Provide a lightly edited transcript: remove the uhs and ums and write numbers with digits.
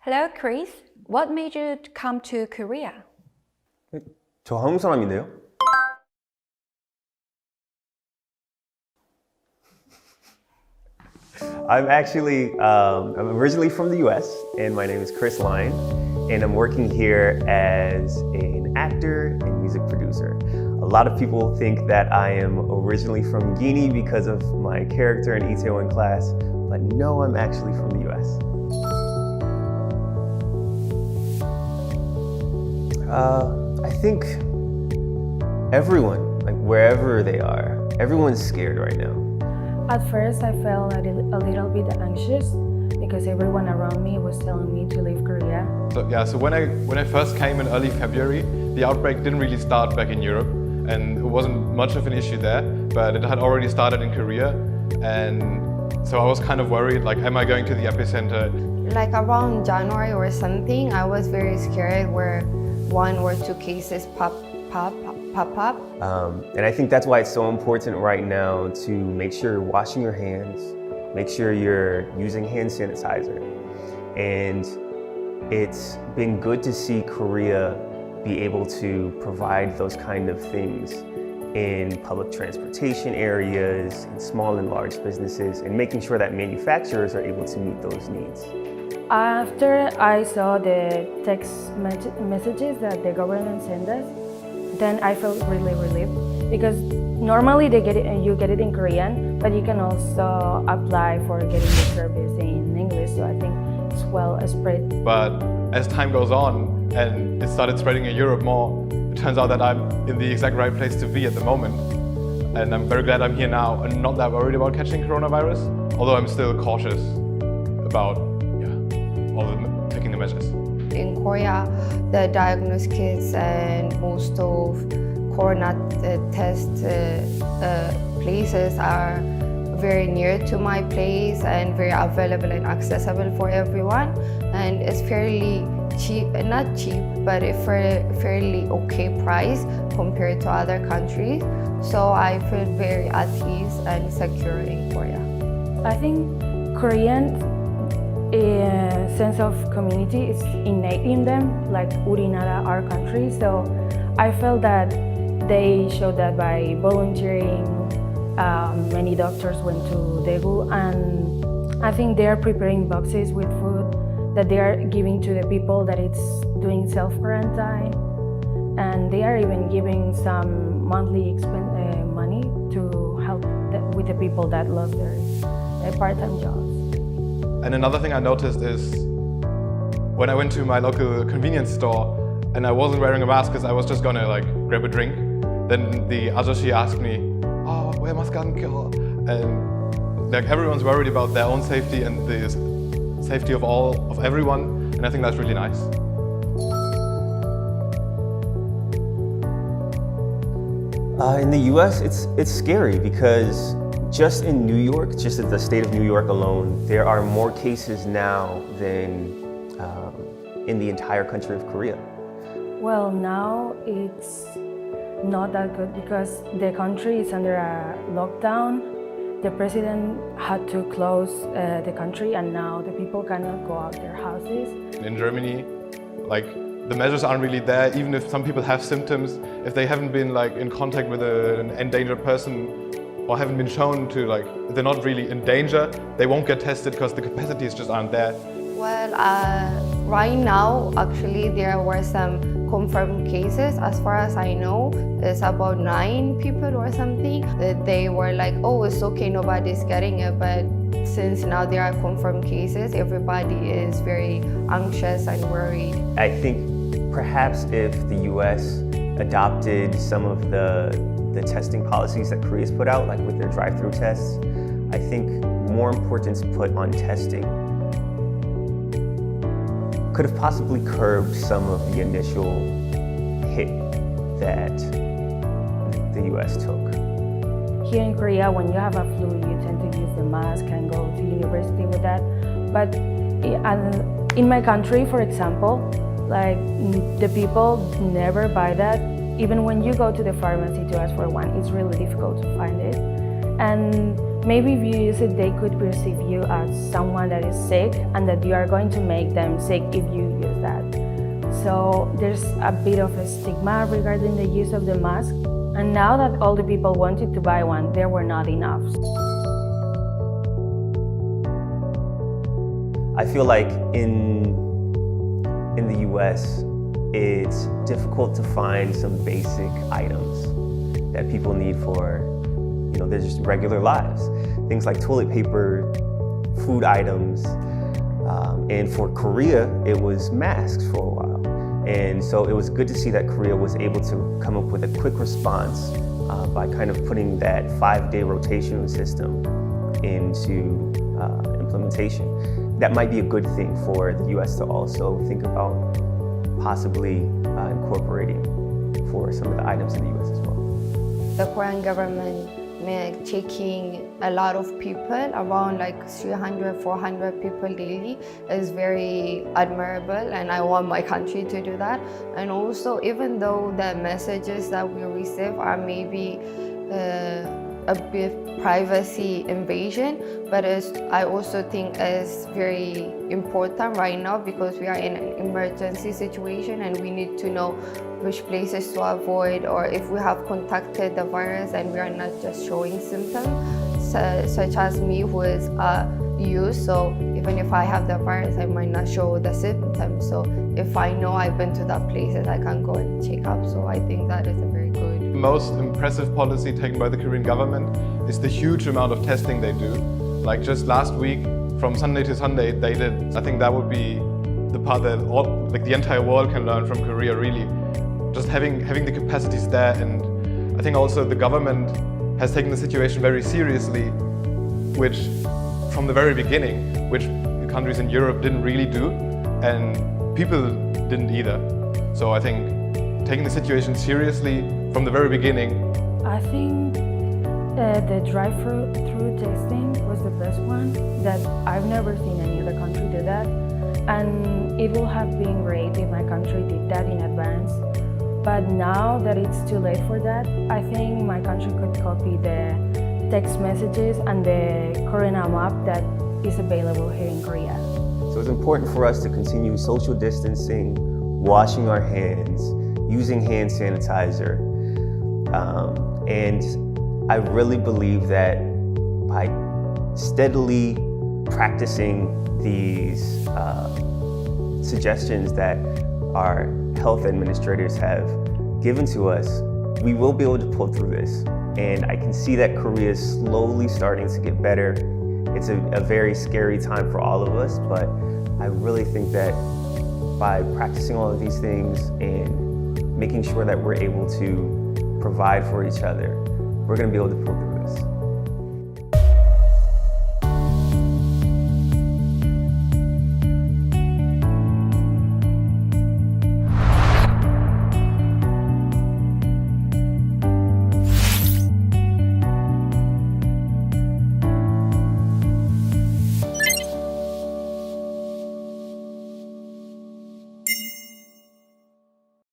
Hello, Chris. What made you come to Korea? 저 한국 사람인데요? I'm originally from the US, and my name is Chris Lyon, and I'm working here as an actor and music producer. A lot of people think that I am originally from Guinea because of my character in Itaewon Class, but no, I'm actually from the US. I think everyone, like wherever they are, everyone's scared right now. At first, I felt a little bit anxious because everyone around me was telling me to leave Korea. So when I first came in early February, the outbreak didn't really start back in Europe, and it wasn't much of an issue there, but it had already started in Korea, and so I was kind of worried, like, am I going to the epicenter? Like around January or something, I was very scared where 1 or 2 cases pop up. And I think that's why it's so important right now to make sure you're washing your hands, make sure you're using hand sanitizer. And it's been good to see Korea be able to provide those kind of things in public transportation areas, in small and large businesses, and making sure that manufacturers are able to meet those needs. After I saw the text messages that the government sent us, then I felt really relieved because normally you get it in Korean, but you can also apply for getting the service in English. So I think it's well spread. But as time goes on and it started spreading in Europe more, it turns out that I'm in the exact right place to be at the moment. And I'm very glad I'm here now and not that worried about catching coronavirus, although I'm still cautious about taking the measures. In Korea, the diagnosed kits and most of corona test places are very near to my place and very available and accessible for everyone. And it's fairly cheap, not cheap, but a fairly okay price compared to other countries. So I feel very at ease and secure in Korea. I think Korean sense of community is innate in them, like Urinara, our country. So I felt that they showed that by volunteering. Many doctors went to Daegu, and I think they are preparing boxes with food that they are giving to the people that it's doing self-quarantine, and they are even giving some monthly money to help with the people that lost their part-time jobs. And another thing I noticed is when I went to my local convenience store and I wasn't wearing a mask because I was just gonna grab a drink, then the ajashi asked me, "Oh, wear mask and everyone's worried about their own safety and the safety of everyone, and I think that's really nice. In the US, it's scary because just in New York, just in the state of New York alone, there are more cases now than in the entire country of Korea. Well, now it's not that good because the country is under a lockdown. The president had to close the country, and now the people cannot go out their houses. In Germany, the measures aren't really there, even if some people have symptoms. If they haven't been in contact with an endangered person or haven't been shown to if they're not really in danger, they won't get tested because the capacities just aren't there. Well, right now, actually, there were some confirmed cases. As far as I know, it's about 9 people or something. They were like, oh, it's okay, nobody's getting it. But since now there are confirmed cases, everybody is very anxious and worried. I think perhaps if the US adopted some of the testing policies that Korea's put out, like with their drive-through tests, I think more importance put on testing could have possibly curbed some of the initial hit that the US took. Here in Korea, when you have a flu, you tend to use the mask and go to university with that. But in my country, for example, the people never buy that. Even when you go to the pharmacy to ask for one, it's really difficult to find it. And maybe if you use it, they could perceive you as someone that is sick and that you are going to make them sick if you use that. So there's a bit of a stigma regarding the use of the mask. And now that all the people wanted to buy one, there were not enough. I feel like in the US, it's difficult to find some basic items that people need for, their just regular lives. Things like toilet paper, food items, and for Korea, it was masks for a while. And so it was good to see that Korea was able to come up with a quick response by kind of putting that 5-day rotational system into implementation. That might be a good thing for the US to also think about possibly incorporating for some of the items in the US as well. The Korean government taking a lot of people, around like 300, 400 people daily, is very admirable, and I want my country to do that. And also, even though the messages that we receive are maybe a bit privacy invasion, but I also think it's very important right now because we are in an emergency situation and we need to know which places to avoid, or if we have contacted the virus and we are not just showing symptoms, such as me who is youth, so even if I have the virus, I might not show the symptoms. So if I know I've been to that places, I can go and check up. So I think that is a very good. Most impressive policy taken by the Korean government is the huge amount of testing they do. Like just last week, from Sunday to Sunday, they did. I think that would be the part that the entire world can learn from Korea, really. Just having the capacities there, and I think also the government has taken the situation very seriously, which from the very beginning, which the countries in Europe didn't really do, and people didn't either. So I think taking the situation seriously from the very beginning. I think the drive-through testing was the best one. That I've never seen any other country do that, and it would have been great if my country did that in advance. But now that it's too late for that, I think my country could copy the text messages and the Corona map that is available here in Korea. So it's important for us to continue social distancing, washing our hands, using hand sanitizer. And I really believe that by steadily practicing these suggestions that our health administrators have given to us, we will be able to pull through this. And I can see that Korea is slowly starting to get better. It's a very scary time for all of us, but I really think that by practicing all of these things and making sure that we're able to provide for each other, we're going to be able to pull through this.